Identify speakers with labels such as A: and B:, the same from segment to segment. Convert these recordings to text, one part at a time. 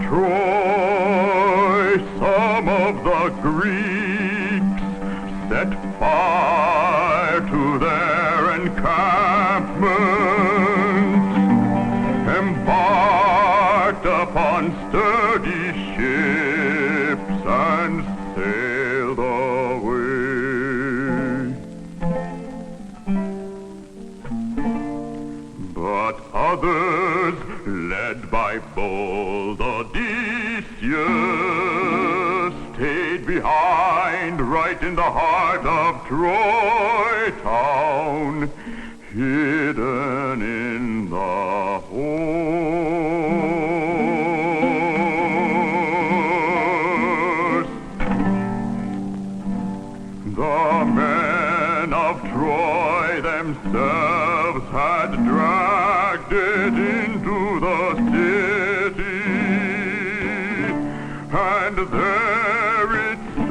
A: Troy, some of the Greeks set fire to their encampment, embarked upon sturdy ships and sailed away. But others, led by bold Odysseus, stayed behind right in the heart of Troy town, hidden in the host. The men of Troy themselves had dragged it into the city, and there it stood,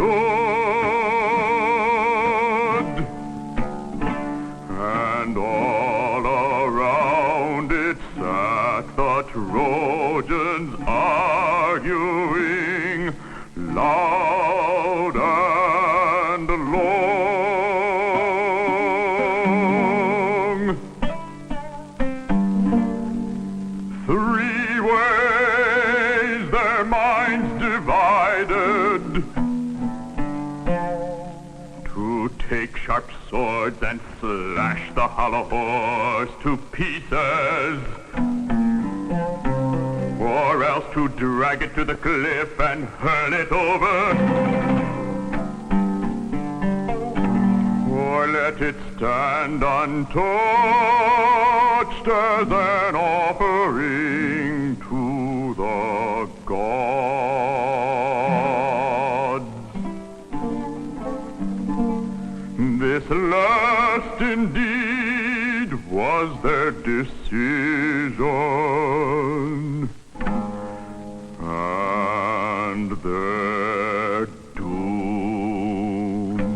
A: and all around it sat the Trojans arguing loud and long. 3 ways their minds divided: to take sharp swords and slash the hollow horse to pieces, or else to drag it to the cliff and hurl it over, or let it stand untouched as an offering to the gods. This last indeed was their decision, and their doom.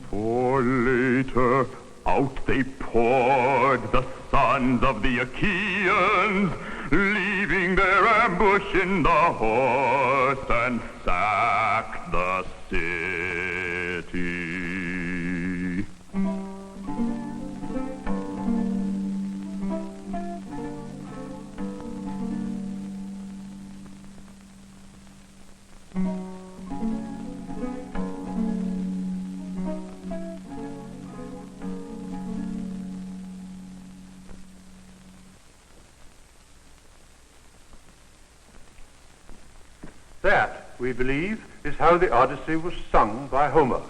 A: For later out they poured, the sons of the Achaeans, leaving their ambush in the horse, and sacked the city.
B: That, we believe, is how the Odyssey was sung by Homer.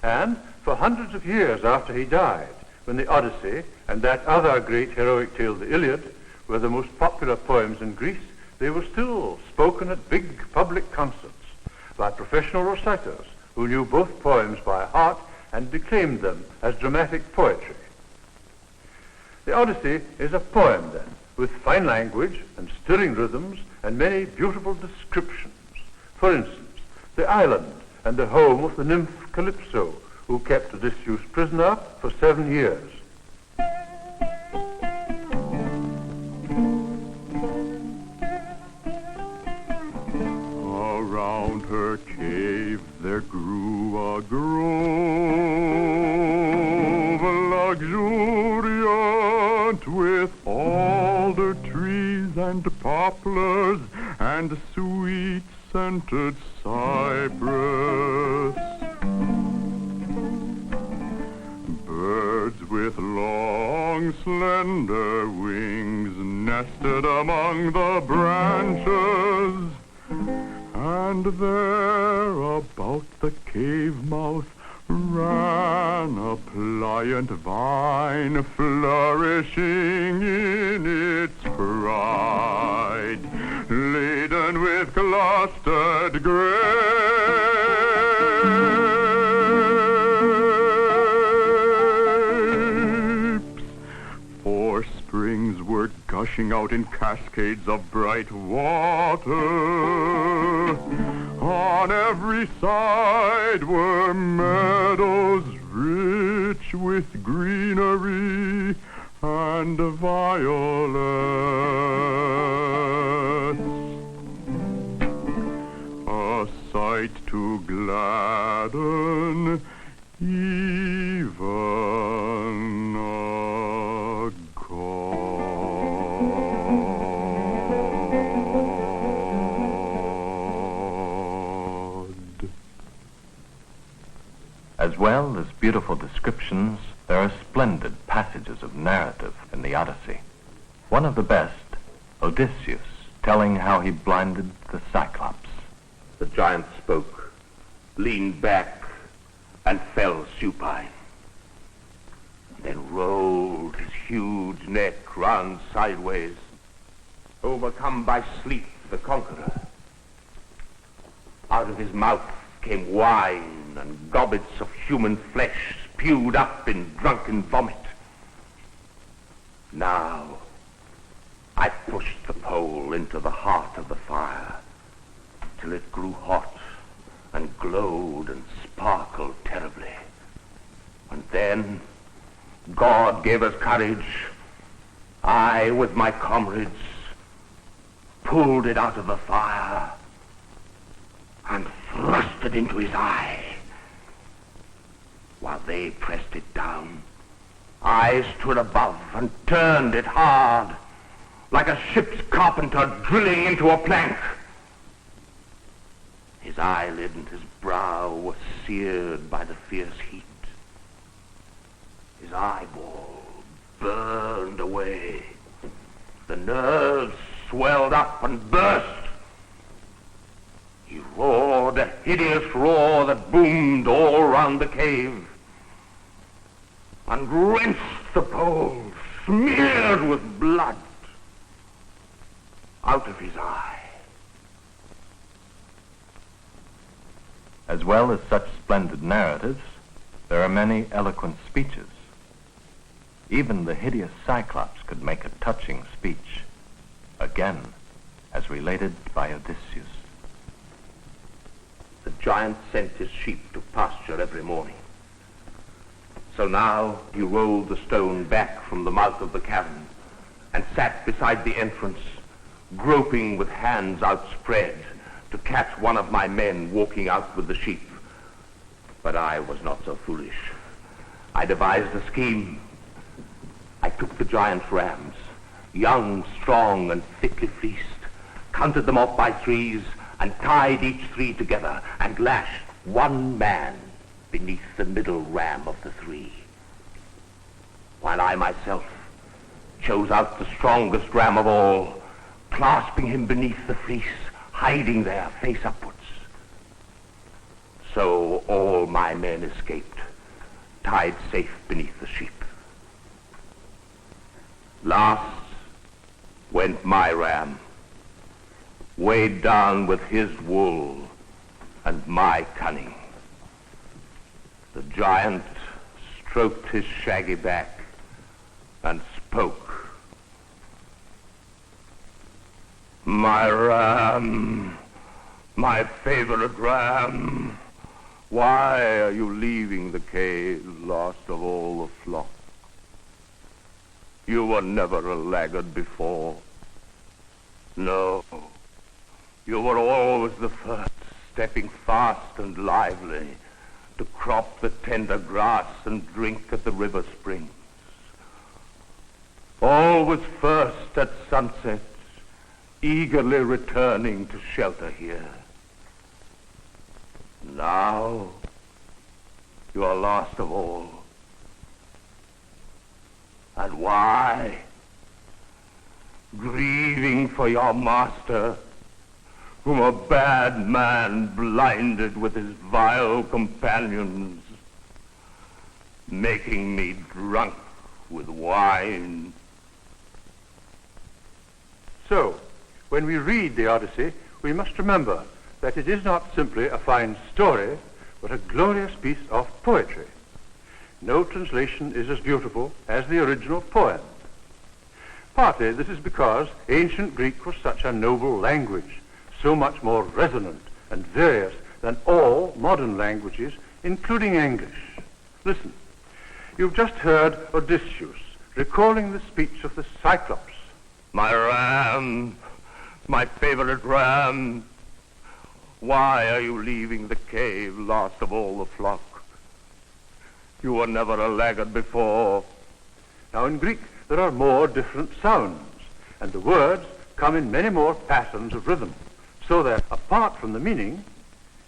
B: And for hundreds of years after he died, when the Odyssey and that other great heroic tale, the Iliad, were the most popular poems in Greece, they were still spoken at big public concerts by professional reciters who knew both poems by heart and declaimed them as dramatic poetry. The Odyssey is a poem, then, with fine language and stirring rhythms and many beautiful descriptions. For instance, the island and the home of the nymph Calypso, who kept Odysseus prisoner for 7 years.
A: Around her cave there grew a grove, luxuriant with alder trees and poplars and sweet-scented cypress. Birds with long, slender wings nested among the branches, and there about the cave mouth ran a pliant vine, flourishing in its pride, laden with clustered grapes. 4 springs were gushing out in cascades of bright water. On every side were meadows rich with greenery, and violets, a sight to gladden even a god.
C: As well as beautiful descriptions, there are splendid passages of narrative in the Odyssey. One of the best, Odysseus, telling how he blinded the Cyclops.
D: The giant spoke, leaned back, and fell supine. Then rolled his huge neck round sideways, overcome by sleep, the conqueror. Out of his mouth came wine and gobbets of human flesh spewed up in drunken vomit. Now, I pushed the pole into the heart of the fire till it grew hot and glowed and sparkled terribly. And then God gave us courage. I, with my comrades, pulled it out of the fire and thrust it into his eye. While they pressed it down, I stood above and turned it hard, like a ship's carpenter drilling into a plank. His eyelid and his brow were seared by the fierce heat. His eyeball burned away. The nerves swelled up and burst. He roared a hideous roar that boomed all round the cave, and wrenched the pole, smeared with blood, out of his eye.
C: As well as such splendid narratives, there are many eloquent speeches. Even the hideous Cyclops could make a touching speech, again, as related by Odysseus.
D: The giant sent his sheep to pasture every morning. So now he rolled the stone back from the mouth of the cavern and sat beside the entrance, groping with hands outspread to catch one of my men walking out with the sheep. But I was not so foolish. I devised a scheme. I took the giant's rams, young, strong, and thickly fleeced, counted them off by threes, and tied each three together, and lashed one man beneath the middle ram of the three, while I myself chose out the strongest ram of all, clasping him beneath the fleece, hiding there face upwards. So all my men escaped, tied safe beneath the sheep. Last went my ram, weighed down with his wool and my cunning. The giant stroked his shaggy back and spoke. My ram, my favorite ram, why are you leaving the cave, last of all the flock? You were never a laggard before. No, you were always the first, stepping fast and lively to crop the tender grass and drink at the river springs. Always first at sunset, eagerly returning to shelter here. Now, you are last of all. And why? Grieving for your master, whom a bad man blinded with his vile companions, making me drunk with wine.
B: So, when we read the Odyssey, we must remember that it is not simply a fine story, but a glorious piece of poetry. No translation is as beautiful as the original poem. Partly this is because ancient Greek was such a noble language, so much more resonant and various than all modern languages, including English. Listen, you've just heard Odysseus recalling the speech of the Cyclops.
D: My ram, my favorite ram, why are you leaving the cave, last of all the flock? You were never a laggard before.
B: Now in Greek there are more different sounds, and the words come in many more patterns of rhythm, so that apart from the meaning,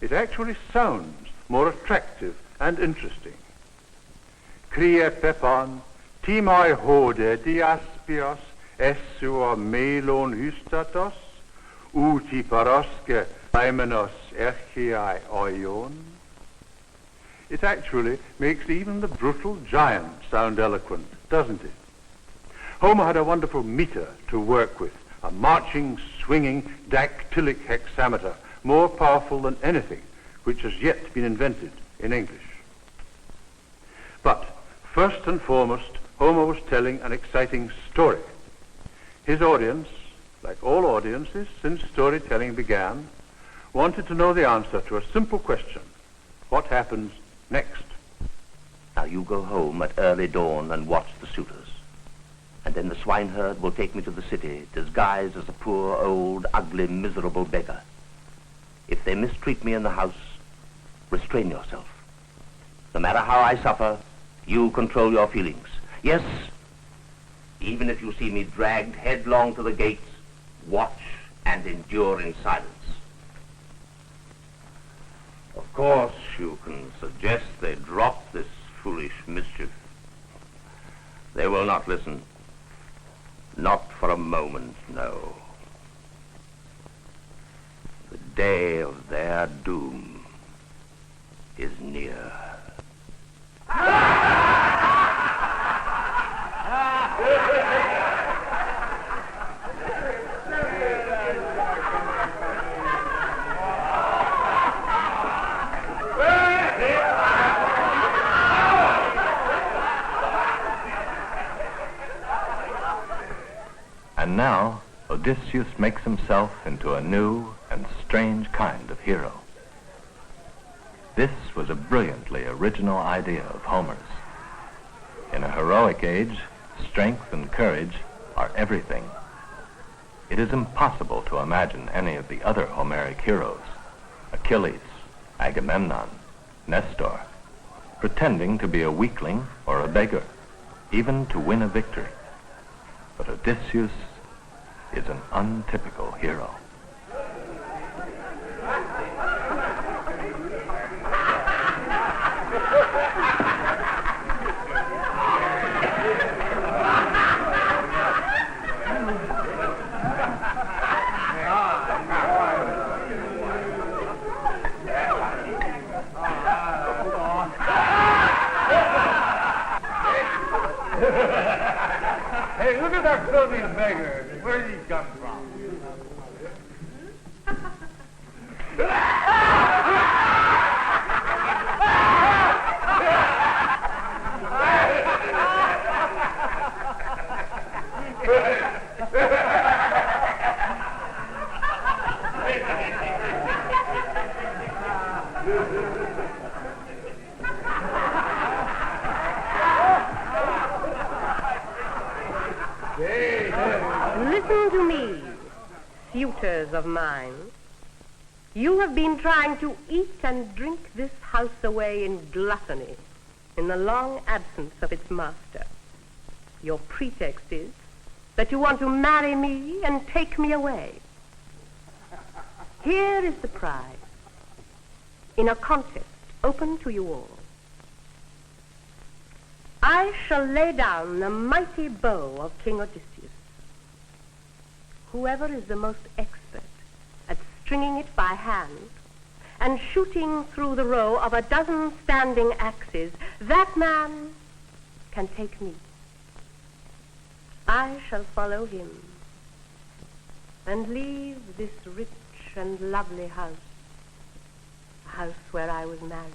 B: it actually sounds more attractive and interesting. Krie pepon, timoi hode diaspios, essua melon hystatos, uti paroske aimenos erchiai oion. It actually makes even the brutal giant sound eloquent, doesn't it? Homer had a wonderful meter to work with, a marching, swinging, dactylic hexameter, more powerful than anything which has yet been invented in English. But first and foremost, Homer was telling an exciting story. His audience, like all audiences since storytelling began, wanted to know the answer to a simple question: what happens next?
D: Now you go home at early dawn and watch the suitors. And then the swineherd will take me to the city, disguised as a poor, old, ugly, miserable beggar. If they mistreat me in the house, restrain yourself. No matter how I suffer, you control your feelings. Yes, even if you see me dragged headlong to the gates, watch and endure in silence. Of course, you can suggest they drop this foolish mischief. They will not listen. Not for a moment, no. The day of their doom is near.
C: And now, Odysseus makes himself into a new and strange kind of hero. This was a brilliantly original idea of Homer's. In a heroic age, strength and courage are everything. It is impossible to imagine any of the other Homeric heroes, Achilles, Agamemnon, Nestor, pretending to be a weakling or a beggar, even to win a victory. But Odysseus is an untypical hero.
E: Hey, look at that filthy beggar. Where did he come from?
F: Listen to me, suitors of mine. You have been trying to eat and drink this house away in gluttony, in the long absence of its master. Your pretext is that you want to marry me and take me away. Here is the prize, in a contest open to you all. I shall lay down the mighty bow of King Odysseus. Whoever is the most expert at stringing it by hand and shooting through the row of a dozen standing axes, that man can take me. I shall follow him and leave this rich and lovely house, a house where I was married,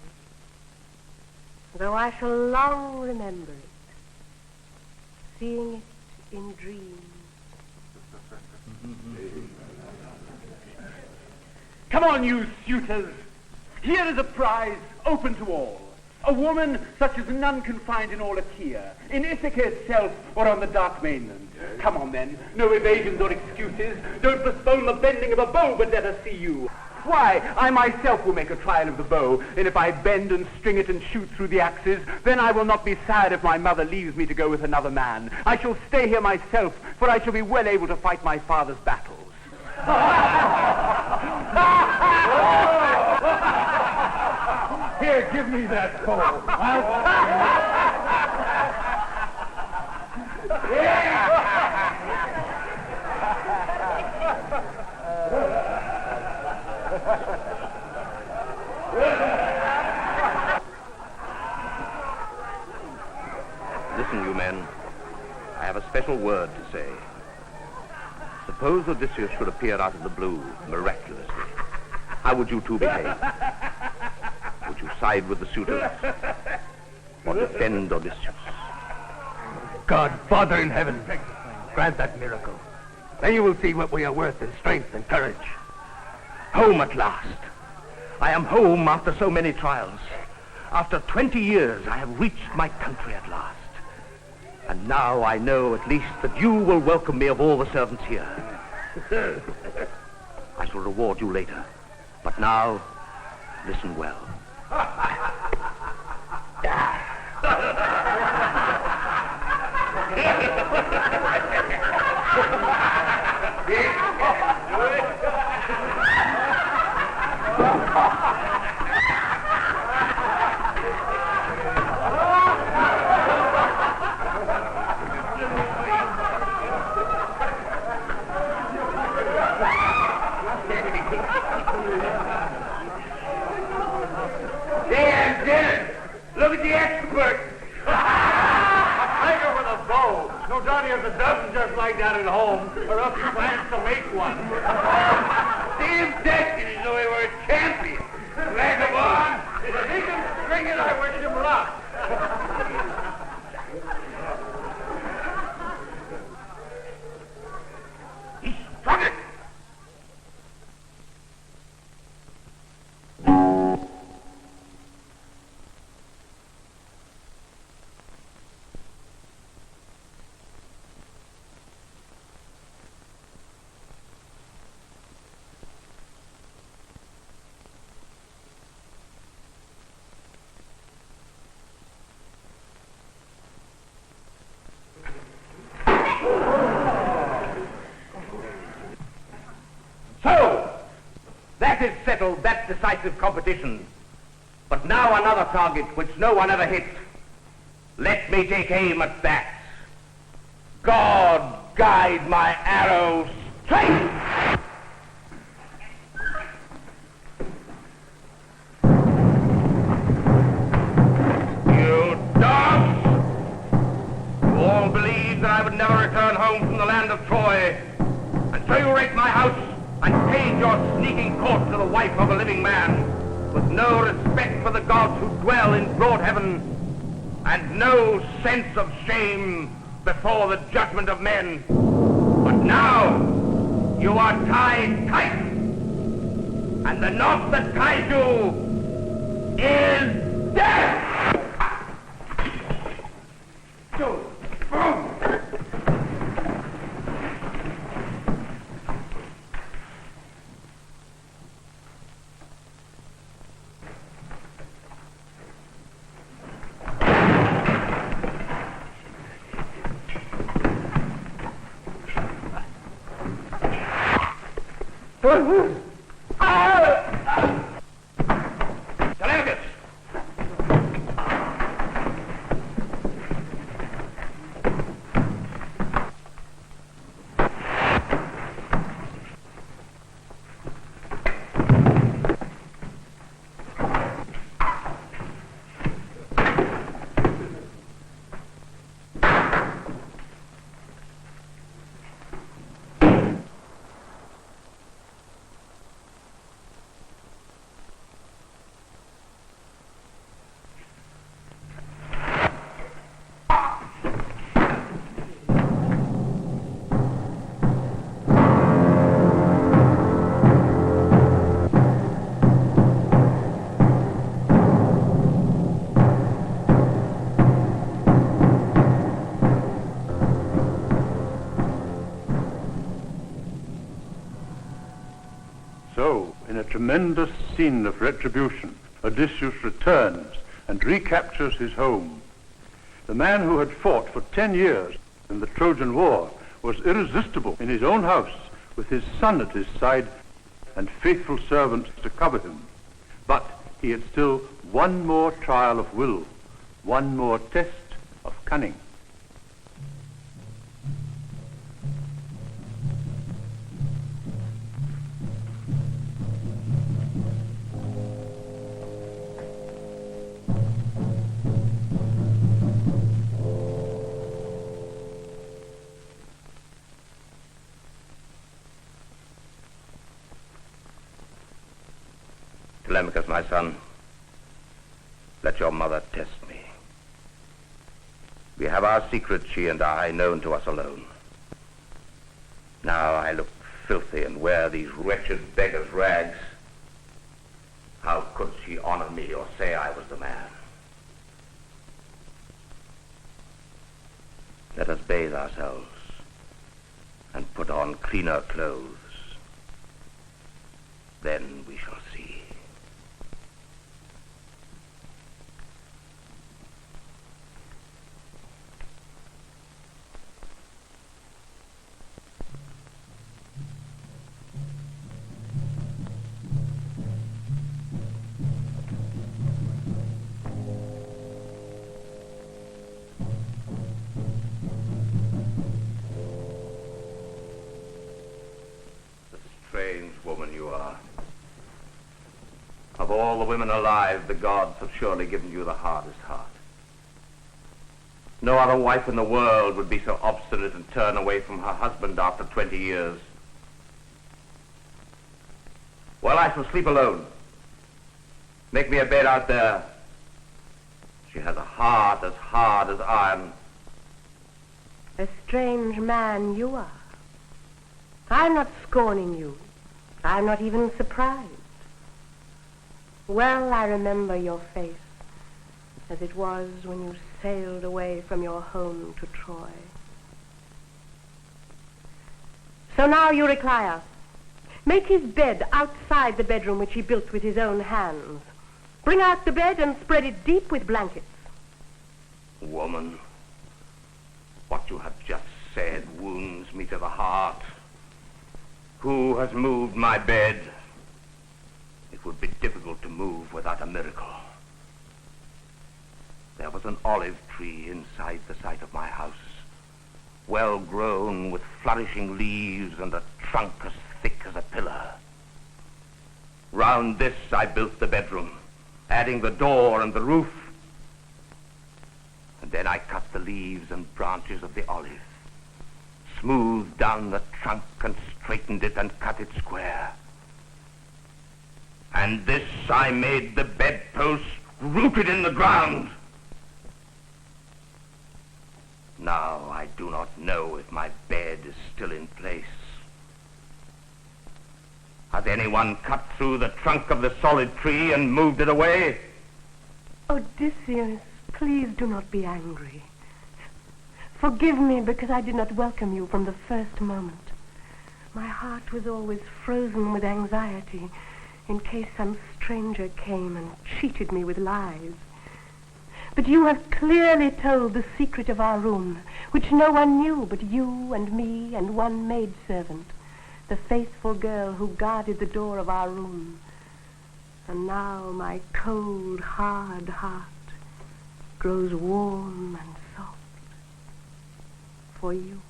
F: though I shall long remember it, seeing it in dreams.
E: Come on, you suitors. Here is a prize open to all. A woman such as none can find in all Achaea, in Ithaca itself, or on the dark mainland. Come on, then. No evasions or excuses. Don't postpone the bending of a bow, but let us see you. Why, I myself will make a trial of the bow, and if I bend and string it and shoot through the axes, then I will not be sad if my mother leaves me to go with another man. I shall stay here myself, for I shall be well able to fight my father's battles.
B: Here, give me that pole.
D: Listen, you men. I have a special word to say. Suppose Odysseus should appear out of the blue, miraculously. How would you two behave? Would you side with the suitors? Or defend Odysseus?
G: God, Father in heaven, grant that miracle. Then you will see what we are worth in strength and courage. Home at last. I am home after so many trials. After 20 years, I have reached my country at last. And now I know at least that you will welcome me of all the servants here. I shall reward you later. But now, listen well.
E: Look at the expert! Tiger with a bow. No doubt he has a dozen just like that at home, or else he plans to make one. Damn destiny, though he were a champion. Vagabond! If he can string it, I wish him luck. He struck it! That is settled, that decisive competition. But now another target which no one ever hit. Let me take aim at that. God guide my arrow straight! You dogs! You all believed that I would never return home from the land of Troy. And so you rape my house and paid your sneaking court to the wife of a living man, with no respect for the gods who dwell in broad heaven, and no sense of shame before the judgment of men. But now, you are tied tight, and the knot that ties you is death! Telemachus!
B: In a tremendous scene of retribution, Odysseus returns and recaptures his home. The man who had fought for 10 years in the Trojan War was irresistible in his own house with his son at his side and faithful servants to cover him. But he had still one more trial of will, one more test of cunning.
D: Telemachus, my son, let your mother test me. We have our secret, she and I, known to us alone. Now I look filthy and wear these wretched beggar's rags. How could she honor me or say I was the man? Let us bathe ourselves and put on cleaner clothes. Then we shall see. Strange woman you are. Of all the women alive, the gods have surely given you the hardest heart. No other wife in the world would be so obstinate and turn away from her husband after 20 years. Well, I shall sleep alone. Make me a bed out there. She has a heart as hard as iron.
F: A strange man you are. I'm not scorning you. I'm not even surprised. Well, I remember your face as it was when you sailed away from your home to Troy. So now, Eurycleia, make his bed outside the bedroom which he built with his own hands. Bring out the bed and spread it deep with blankets.
D: Woman, what you have just said wounds me to the heart. Who has moved my bed? It would be difficult to move without a miracle. There was an olive tree inside the site of my house, well grown with flourishing leaves and a trunk as thick as a pillar. Round this I built the bedroom, adding the door and the roof. And then I cut the leaves and branches of the olive, smoothed down the trunk and straightened it and cut it square. And this I made the bedpost rooted in the ground. Now I do not know if my bed is still in place. Has anyone cut through the trunk of the solid tree and moved it away?
F: Odysseus, please do not be angry. Forgive me because I did not welcome you from the first moment. My heart was always frozen with anxiety in case some stranger came and cheated me with lies. But you have clearly told the secret of our room, which no one knew but you and me and one maidservant, the faithful girl who guarded the door of our room. And now my cold, hard heart grows warm and soft for you.